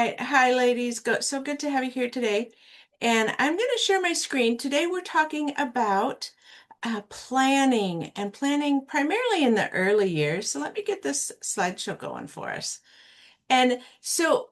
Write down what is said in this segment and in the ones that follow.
right. Hi, ladies. So good to have you here today. And I'm going to share my screen. Today, we're talking about planning and planning primarily in the early years. So let me get this slideshow going for us. And so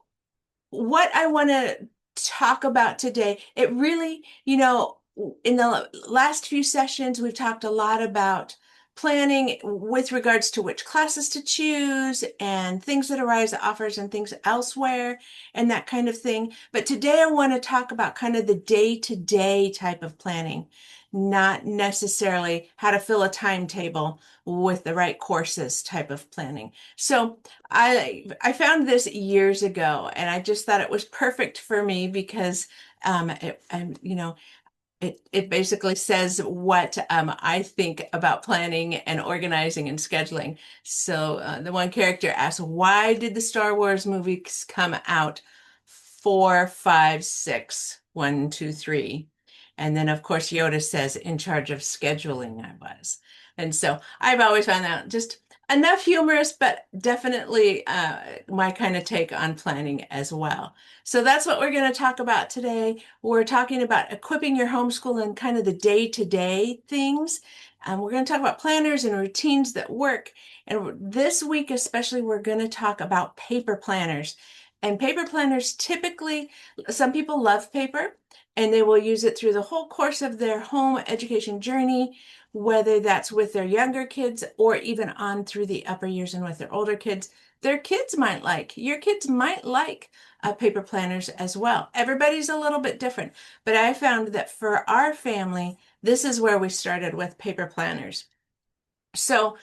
what I want to talk about today, it really, in the last few sessions, we've talked a lot about planning with regards to which classes to choose and things that Arise offers and things elsewhere and that kind of thing. But today I want to talk about kind of the day-to-day type of planning, not necessarily how to fill a timetable with the right courses type of planning. So I found this years ago, and I just thought it was perfect for me because it basically says what I think about planning and organizing and scheduling. So the one character asks, "Why did the Star Wars movies come out four, five, six, one, two, three?" And then, of course, Yoda says, "In charge of scheduling, I was." And so I've always found that just enough humorous, but definitely my kind of take on planning as well. So that's what we're going to talk about today. We're talking about equipping your homeschool and kind of the day-to-day things. We're going to talk about planners and routines that work. And this week, especially, we're going to talk about paper planners. And paper planners typically, some people love paper and they will use it through the whole course of their home education journey, whether that's with their younger kids or even on through the upper years and with their older kids. Your kids might like paper planners as well. Everybody's a little bit different, but I found that for our family, this is where we started with paper planners. So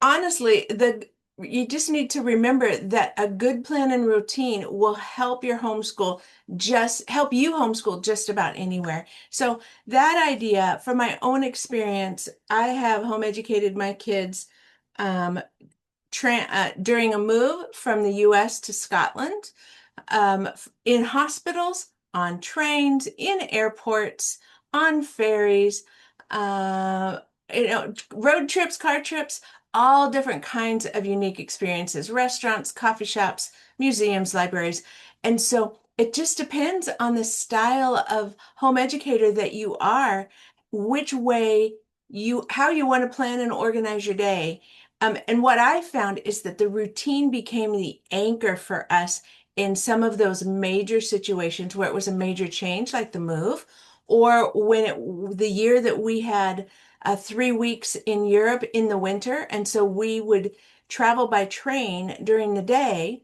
honestly, the you just need to remember that a good plan and routine will help help you homeschool just about anywhere. So that idea, from my own experience, I have home educated my kids um, during a move from the US to Scotland, in hospitals, on trains, in airports, on ferries, uh, road trips, car trips, all different kinds of unique experiences, restaurants, coffee shops, museums, libraries. And so it just depends on the style of home educator that you are, which way how you want to plan and organize your day. And what I found is that the routine became the anchor for us in some of those major situations where it was a major change, like the move, or the year that we had 3 weeks in Europe in the winter. And so we would travel by train during the day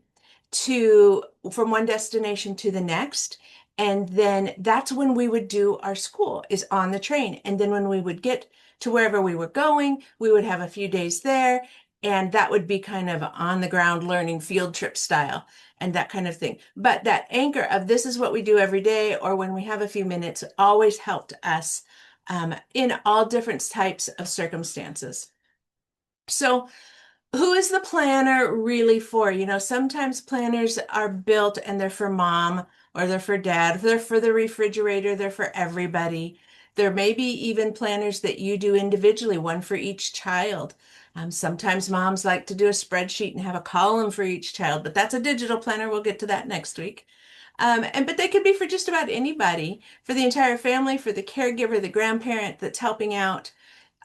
to from one destination to the next. And then that's when we would do our school is on the train. And then when we would get to wherever we were going, we would have a few days there. And that would be kind of on the ground learning field trip style and that kind of thing. But that anchor of this is what we do every day, or when we have a few minutes, always helped us in all different types of circumstances. So, who is the planner really for? Sometimes planners are built and they're for mom or they're for dad, they're for the refrigerator, they're for everybody. There may be even planners that you do individually, one for each child. Sometimes moms like to do a spreadsheet and have a column for each child, but that's a digital planner. We'll get to that next week. But they could be for just about anybody, for the entire family, for the caregiver, the grandparent that's helping out.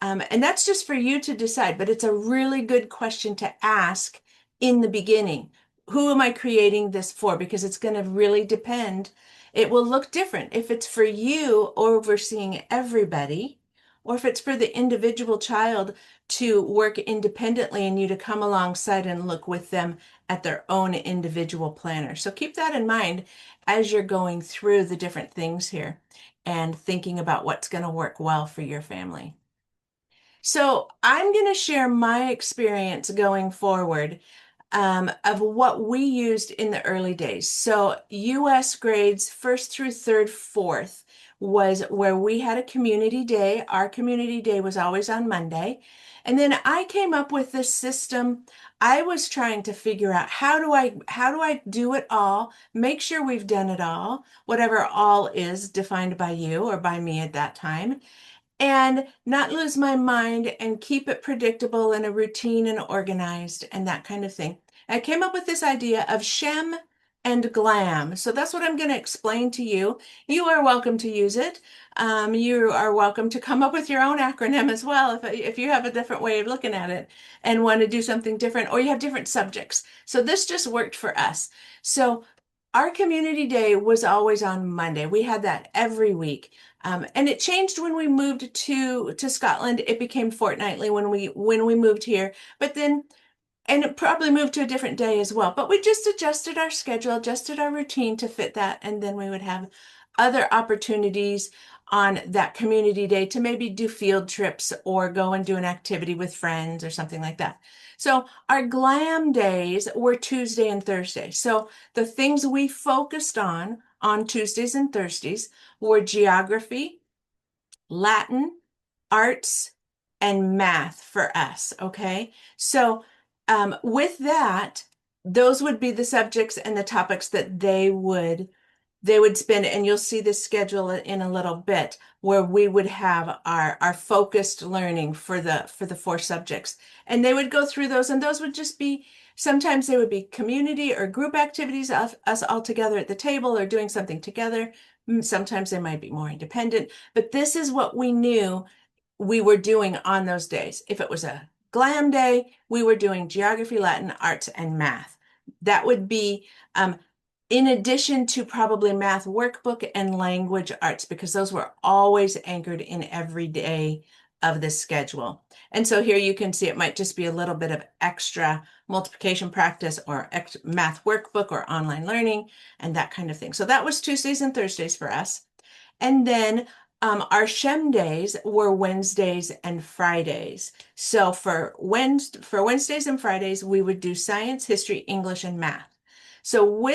And that's just for you to decide, but it's a really good question to ask in the beginning. Who am I creating this for? Because it's going to really depend. It will look different if it's for you overseeing everybody, or if it's for the individual child to work independently and you to come alongside and look with them at their own individual planner. So keep that in mind as you're going through the different things here and thinking about what's going to work well for your family. So I'm going to share my experience going forward of what we used in the early days. So US grades first through third, fourth was where we had a community day. Our community day was always on Monday. And then I came up with this system. I was trying to figure out how do I do it all, make sure we've done it all, whatever all is defined by you or by me at that time, and not lose my mind and keep it predictable and a routine and organized and that kind of thing. I came up with this idea of SHEM and glam. So that's what I'm going to explain to you. You are welcome to use it. You are welcome to come up with your own acronym as well if you have a different way of looking at it and want to do something different, or you have different subjects. So this just worked for us. So our community day was always on Monday. We had that every week. And it changed when we moved to Scotland. It became fortnightly when we moved here. But then and it probably moved to a different day as well. But we just adjusted our schedule, adjusted our routine to fit that. And then we would have other opportunities on that community day to maybe do field trips or go and do an activity with friends or something like that. So our glam days were Tuesday and Thursday. So the things we focused on Tuesdays and Thursdays were geography, Latin, arts, and math for us. Okay. So with that, those would be the subjects and the topics that they would spend, and you'll see the schedule in a little bit where we would have our focused learning for the four subjects. And they would go through those, and those would just be sometimes they would be community or group activities of us all together at the table or doing something together. Sometimes they might be more independent, but this is what we knew we were doing on those days. If it was a glam day, we were doing geography, Latin, arts, and math. That would be in addition to probably math workbook and language arts, because those were always anchored in every day of the schedule. And so here you can see it might just be a little bit of extra multiplication practice or math workbook or online learning and that kind of thing. So that was Tuesdays and Thursdays for us. And then our SHEM days were Wednesdays and Fridays. So for Wednesdays and Fridays, we would do science, history, English, and math. So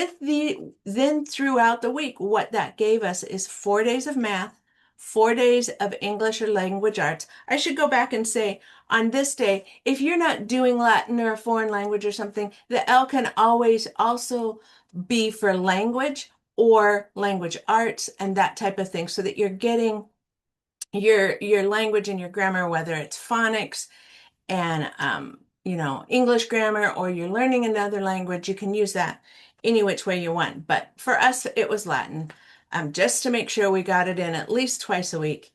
then throughout the week, what that gave us is 4 days of math, 4 days of English or language arts. I should go back and say on this day, if you're not doing Latin or a foreign language or something, the L can always also be for language or language arts and that type of thing, so that you're getting your language and your grammar, whether it's phonics and English grammar, or you're learning another language, you can use that any which way you want. But for us, it was Latin, just to make sure we got it in at least twice a week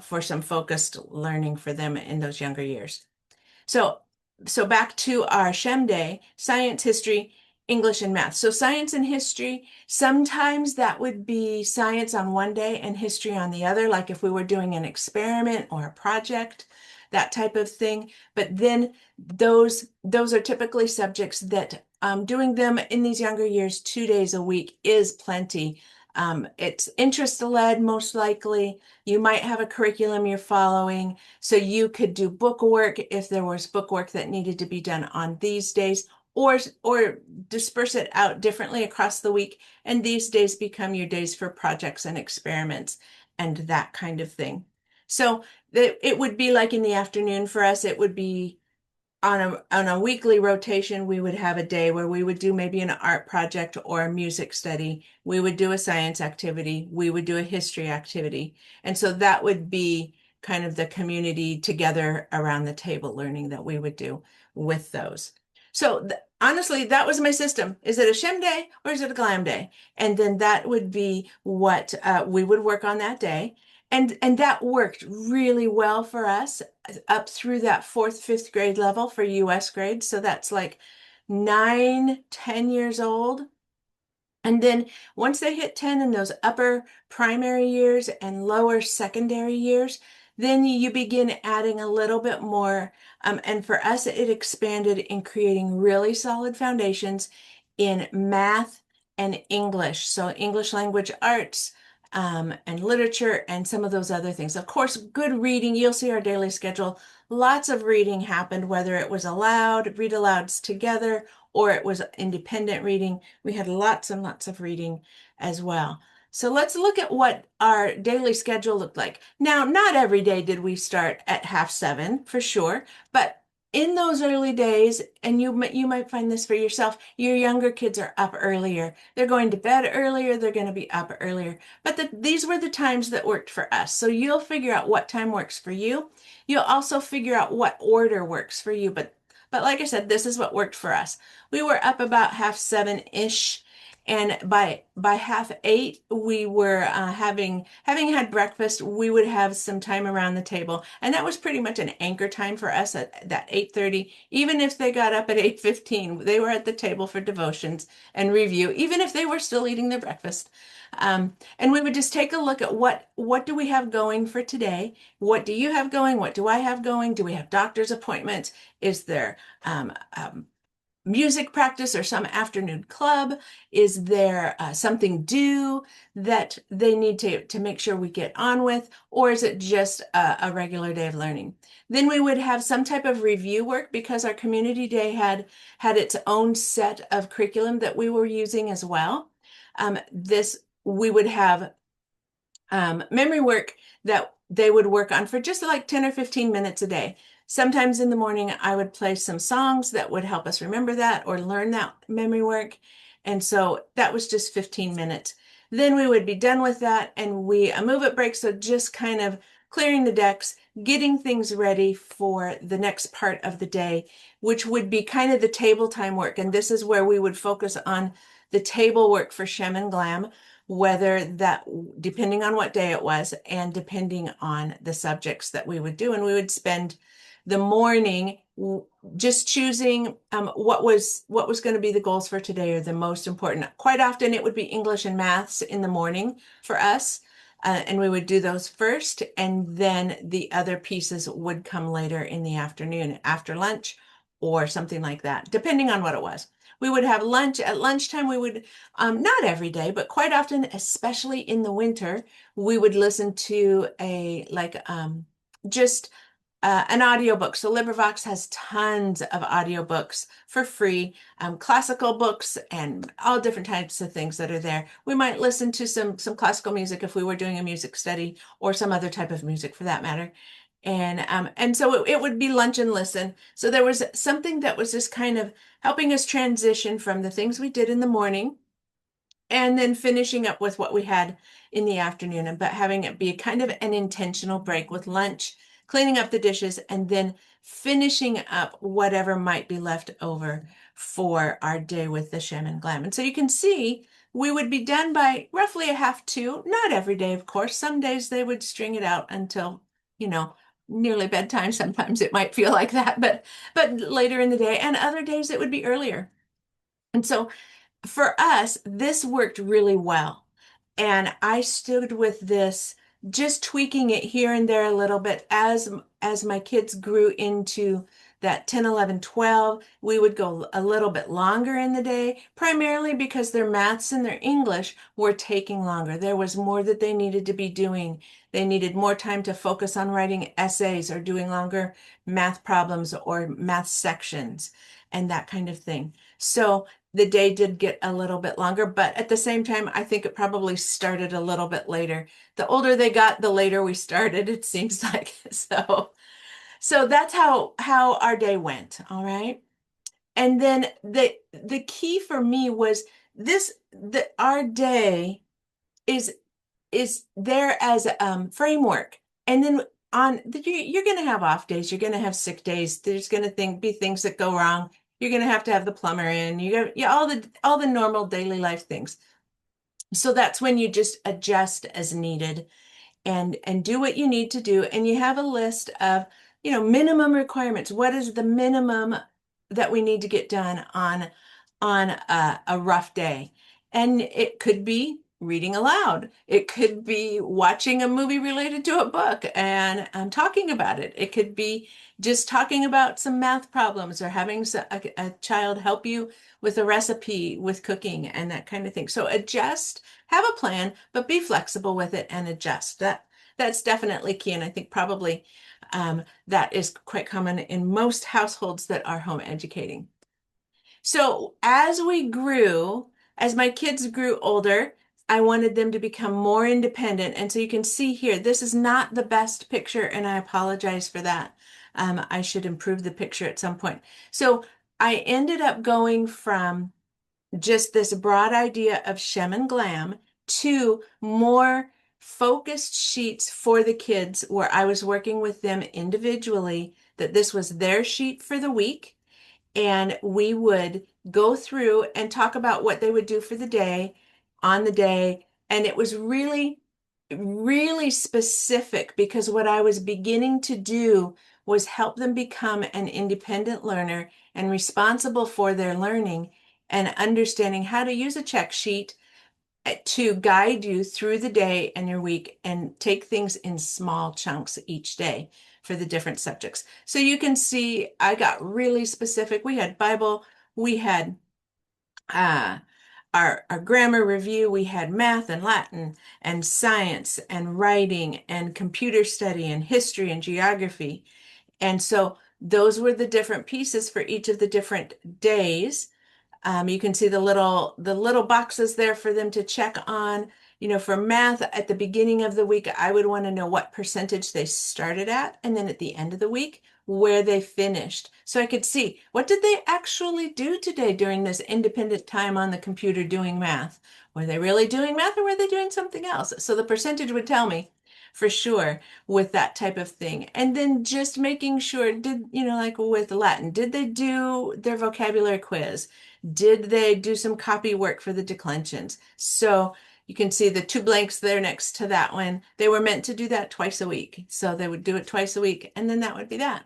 for some focused learning for them in those younger years. So back to our SHEM day, science, history, English, and math. So science and history, sometimes that would be science on one day and history on the other, like if we were doing an experiment or a project, that type of thing. But then those are typically subjects that doing them in these younger years, 2 days a week is plenty. It's interest-led, most likely. You might have a curriculum you're following, so you could do book work if there was book work that needed to be done on these days, or disperse it out differently across the week. And these days become your days for projects and experiments and that kind of thing. So it would be like in the afternoon for us, it would be on a weekly rotation, we would have a day where we would do maybe an art project or a music study. We would do a science activity. We would do a history activity. And so that would be kind of the community together around the table learning that we would do with those. So honestly, that was my system. Is it a SHEM day or is it a glam day? And then that would be what we would work on that day. And that worked really well for us up through that fourth, fifth grade level for US grades. So that's like 9, 10 years old. And then once they hit 10 in those upper primary years and lower secondary years, then you begin adding a little bit more. And for us, it expanded in creating really solid foundations in math and English. So English language arts, and literature and some of those other things. Of course, good reading, you'll see our daily schedule. Lots of reading happened, whether it was aloud, read alouds together, or it was independent reading. We had lots and lots of reading as well. So let's look at what our daily schedule looked like. Now, not every day did we start at 6:30 for sure, but in those early days, and you might find this for yourself, your younger kids are up earlier. They're going to bed earlier, they're going to be up earlier. But these were the times that worked for us. So you'll figure out what time works for you. You'll also figure out what order works for you. But like I said, this is what worked for us. We were up about 6:30-ish, And by 7:30, we were having had breakfast. We would have some time around the table, and that was pretty much an anchor time for us at that 8:30. Even if they got up at 8:15, they were at the table for devotions and review, even if they were still eating their breakfast. And we would just take a look at what do we have going for today? What do you have going? What do I have going? Do we have doctor's appointments? Is there music practice or some afternoon club? Is there something due that they need to make sure we get on with? Or is it just a regular day of learning? Then we would have some type of review work because our community day had its own set of curriculum that we were using as well. This we would have memory work that they would work on for just like 10 or 15 minutes a day. Sometimes in the morning, I would play some songs that would help us remember that or learn that memory work. And so that was just 15 minutes. Then we would be done with that and we a move it break. So just kind of clearing the decks, getting things ready for the next part of the day, which would be kind of the table time work. And this is where we would focus on the table work for Shem and Glam, whether that, depending on what day it was and depending on the subjects that we would do. And we would spend the morning just choosing what was going to be the goals for today or the most important. Quite often it would be English and maths in the morning for us. And we would do those first, and then the other pieces would come later in the afternoon after lunch or something like that, depending on what it was. We would have lunch at lunchtime. We would, not every day, but quite often, especially in the winter, we would listen to just an audiobook. So LibriVox has tons of audiobooks for free, classical books and all different types of things that are there. We might listen to some classical music if we were doing a music study or some other type of music for that matter. And so it would be lunch and listen. So there was something that was just kind of helping us transition from the things we did in the morning and then finishing up with what we had in the afternoon, but having it be kind of an intentional break with lunch, cleaning up the dishes, and then finishing up whatever might be left over for our day with the Shem and Glam. And so you can see we would be done by roughly 1:30, not every day, of course. Some days they would string it out until, nearly bedtime. Sometimes it might feel like that, but later in the day, and other days it would be earlier. And so for us, this worked really well. And I stood with this, just tweaking it here and there a little bit as my kids grew into that 10, 11, 12. We would go a little bit longer in the day, primarily because their maths and their English were taking longer. There was more that they needed to be doing. They needed more time to focus on writing essays or doing longer math problems or math sections and that kind of thing. So the day did get a little bit longer, but at the same time, I think it probably started a little bit later. The older they got, the later we started, it seems like. So that's how our day went, all right? And then the key for me was our day is there as framework. And then you're going to have off days, you're going to have sick days, there's going to be things that go wrong. You're going to have the plumber in. All the normal daily life things. So that's when you just adjust as needed and do what you need to do. And you have a list of, minimum requirements. What is the minimum that we need to get done on a rough day? And it could be reading aloud. It could be watching a movie related to a book and talking about it. It could be just talking about some math problems or having a child help you with a recipe with cooking and that kind of thing. So adjust, have a plan, but be flexible with it and adjust. That's definitely key. And I think probably that is quite common in most households that are home educating. So as my kids grew older, I wanted them to become more independent. And so you can see here, this is not the best picture, and I apologize for that. I should improve the picture at some point. So I ended up going from just this broad idea of Shem and Glam to more focused sheets for the kids where I was working with them individually, that this was their sheet for the week. And we would go through and talk about what they would do for the day on the day. And it was really, really specific because what I was beginning to do was help them become an independent learner and responsible for their learning and understanding how to use a check sheet to guide you through the day and your week and take things in small chunks each day for the different subjects. So you can see I got really specific. We had Bible, we had uh, our grammar review, we had math and Latin and science and writing and computer study and history and geography. And so those were the different pieces for each of the different days. You can see the little boxes there for them to check on. You know, for math at the beginning of the week, I would want to know what percentage they started at, and then at the end of the week, where they finished. So I could see what did they actually do today during this independent time on the computer doing math? Were they really doing math or were they doing something else? So the percentage would tell me for sure with that type of thing. And then just making sure, like with Latin, did they do their vocabulary quiz? Did they do some copy work for the declensions? So you can see the two blanks there next to that one. They were meant to do that twice a week. So they would do it twice a week, and then that would be that.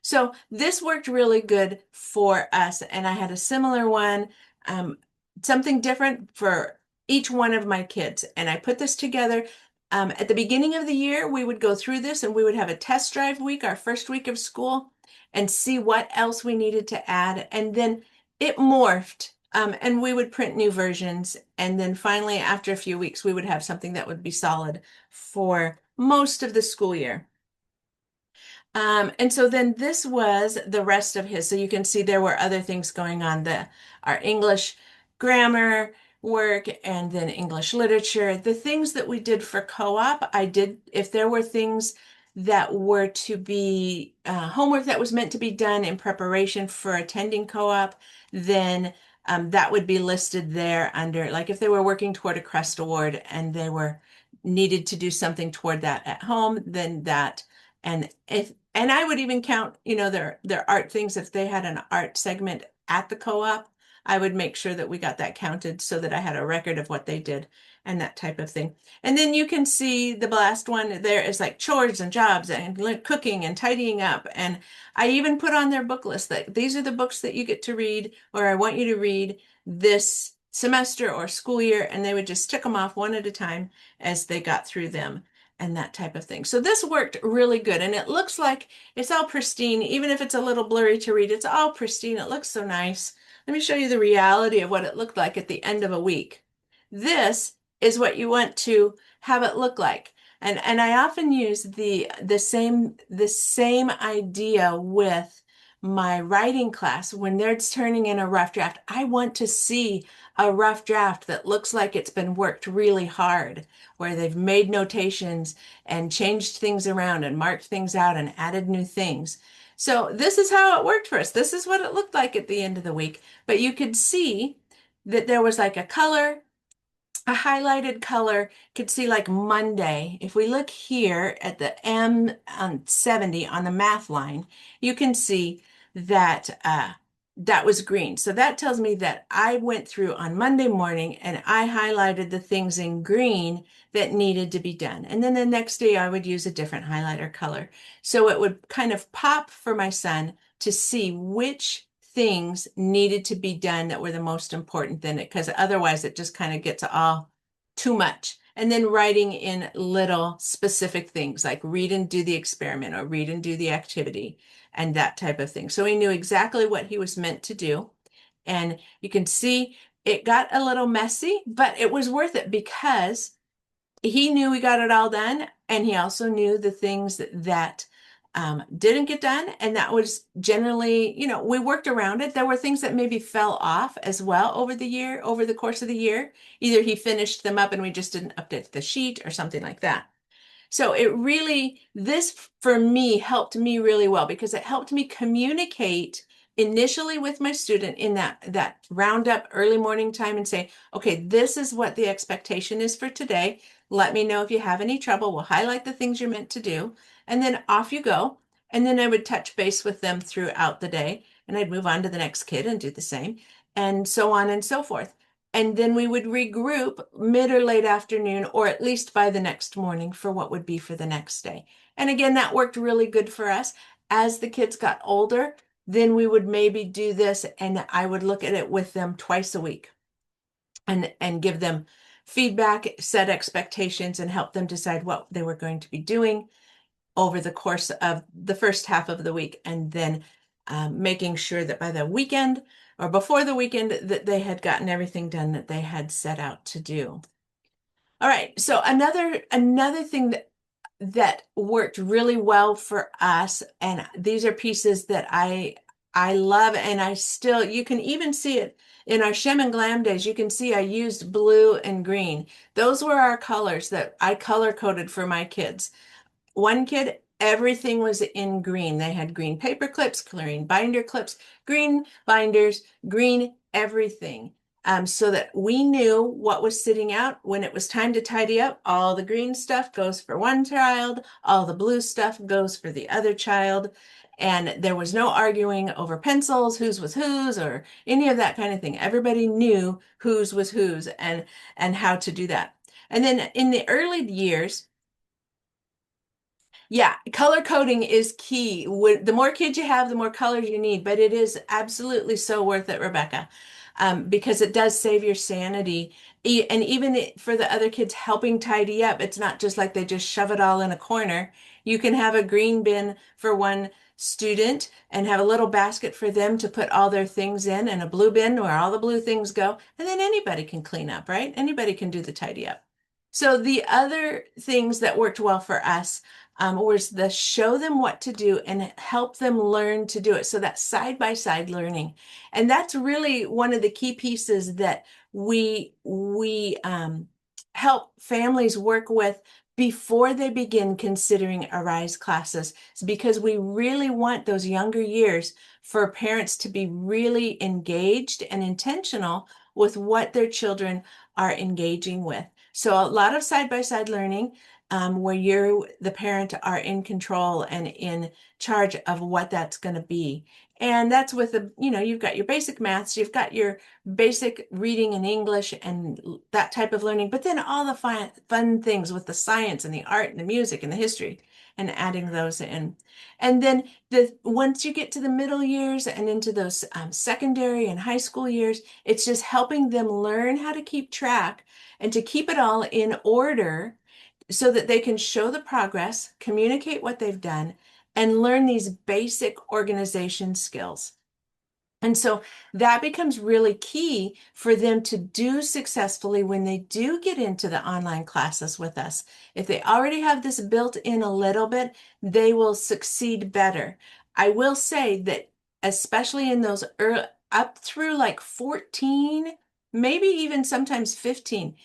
So this worked really good for us. And I had a similar one, um, something different for each one of my kids. And I put this together. At the beginning of the year, we would go through this and we would have a test drive week, our first week of school, and see what else we needed to add. And then it morphed. And we would print new versions. And then finally, after a few weeks, we would have something that would be solid for most of the school year. And so then this was the rest of his. So you can see there were other things going on. Our English grammar work and then English literature. The things that we did for co-op, I did, if there were things that were to be homework that was meant to be done in preparation for attending co-op, then that would be listed there under, like if they were working toward a CREST award and they were needed to do something toward that at home, then that. And I would even count, their art things. If they had an art segment at the co-op, I would make sure that we got that counted so that I had a record of what they did and that type of thing. And then you can see the last one there is like chores and jobs and cooking and tidying up. And I even put on their book list that these are the books that you get to read or I want you to read this semester or school year. And they would just tick them off one at a time as they got through them and that type of thing. So this worked really good. And it looks like it's all pristine. Even if it's a little blurry to read, it's all pristine. It looks so nice. Let me show you the reality of what it looked like at the end of a week. This is what you want to have it look like. And I often use the same idea with my writing class when they're turning in a rough draft. I want to see a rough draft that looks like it's been worked really hard, where they've made notations and changed things around and marked things out and added new things. So this is how it worked for us. This is what it looked like at the end of the week. But you could see that there was like a color, a highlighted color, could see like Monday. If we look here at the M on 70 on the math line, you can see that that was green. So that tells me that I went through on Monday morning and I highlighted the things in green that needed to be done. And then the next day I would use a different highlighter color. So it would kind of pop for my son to see which things needed to be done that were the most important then, because otherwise it just kind of gets all too much. And then writing in little specific things like read and do the experiment or read and do the activity and that type of thing. So he knew exactly what he was meant to do. And you can see it got a little messy, but it was worth it because he knew we got it all done. And he also knew the things that didn't get done. And that was generally, we worked around it. There were things that maybe fell off as well over the course of the year. Either he finished them up and we just didn't update the sheet or something like that. So this for me helped me really well because it helped me communicate initially with my student in that roundup early morning time and say, okay, this is what the expectation is for today. Let me know if you have any trouble. We'll highlight the things you're meant to do. And then off you go. And then I would touch base with them throughout the day and I'd move on to the next kid and do the same. and so on and so forth. And then we would regroup mid or late afternoon, or at least by the next morning for what would be for the next day. And again, that worked really good for us. As the kids got older, then we would maybe do this, and I would look at it with them twice a week and give them feedback, set expectations, and help them decide what they were going to be doing over the course of the first half of the week, and then making sure that by the weekend or before the weekend that they had gotten everything done that they had set out to do. All right, so another thing that worked really well for us, and these are pieces that I love, and I still, you can even see it in our Shem and Glam days. You can see I used blue and green. Those were our colors that I color coded for my kids. One kid, everything was in green. They had green paper clips, green binder clips, green binders, green everything. So that we knew what was sitting out. When it was time to tidy up, all the green stuff goes for one child, all the blue stuff goes for the other child. And there was no arguing over pencils, whose was whose, or any of that kind of thing. Everybody knew whose was whose and how to do that. And then in the early years, yeah, color coding is key. The more kids you have, the more colors you need, but it is absolutely so worth it, Rebecca, because it does save your sanity. And even for the other kids helping tidy up, it's not just like they just shove it all in a corner. You can have a green bin for one student and have a little basket for them to put all their things in, and a blue bin where all the blue things go. And then anybody can clean up, right? Anybody can do the tidy up. So the other things that worked well for us was the show them what to do and help them learn to do it. So that's side by side learning. And that's really one of the key pieces that we help families work with before they begin considering Arise classes. It's because we really want those younger years for parents to be really engaged and intentional with what their children are engaging with. So a lot of side by side learning, where you, the parent, are in control and in charge of what that's going to be. And that's with you've got your basic maths, you've got your basic reading and English and that type of learning, but then all the fun things with the science and the art and the music and the history, and adding those in. And then once you get to the middle years and into those secondary and high school years, it's just helping them learn how to keep track and to keep it all in order so that they can show the progress, communicate what they've done, and learn these basic organization skills. And so that becomes really key for them to do successfully when they do get into the online classes with us. If they already have this built in a little bit, they will succeed better. I will say that, especially in those up through like 14, maybe even sometimes 15,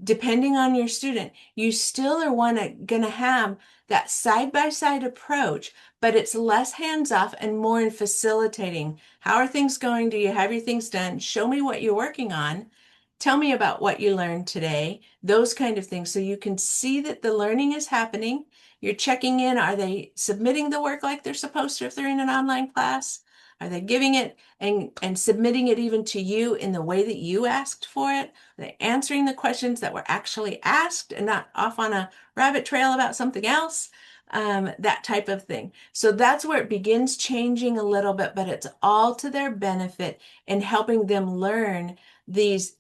depending on your student, you still are going to have that side-by-side approach, but it's less hands-off and more in facilitating. How are things going? Do you have your things done? Show me what you're working on. Tell me about what you learned today. Those kind of things. So you can see that the learning is happening. You're checking in. Are they submitting the work like they're supposed to if they're in an online class? Are they giving it and submitting it even to you in the way that you asked for it? Are they answering the questions that were actually asked and not off on a rabbit trail about something else? That type of thing. So that's where it begins changing a little bit, but it's all to their benefit in helping them learn these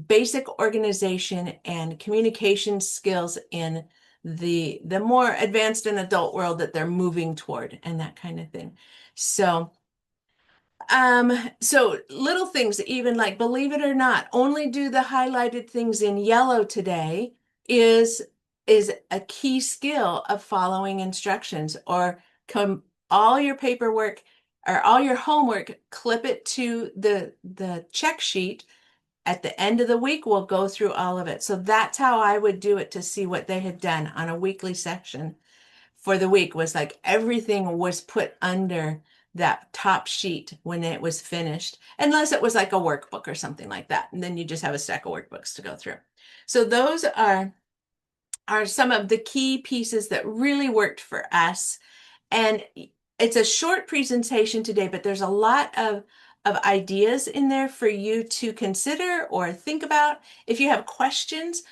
basic organization and communication skills in the more advanced and adult world that they're moving toward, and that kind of thing. So little things, even like, believe it or not, only do the highlighted things in yellow today is a key skill of following instructions, or all your paperwork or all your homework, clip it to the check sheet. At the end of the week, we'll go through all of it. So that's how I would do it to see what they had done on a weekly section for the week, was like everything was put under that top sheet when it was finished, unless it was like a workbook or something like that. And then you just have a stack of workbooks to go through. So those are some of the key pieces that really worked for us. And it's a short presentation today, but there's a lot of ideas in there for you to consider or think about. If you have questions,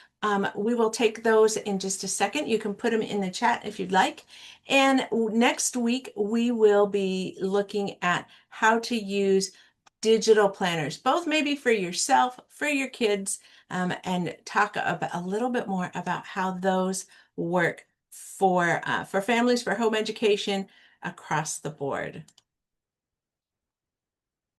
we will take those in just a second. You can put them in the chat if you'd like. And next week, we will be looking at how to use digital planners, both maybe for yourself, for your kids, and talk about a little bit more about how those work for families, for home education across the board.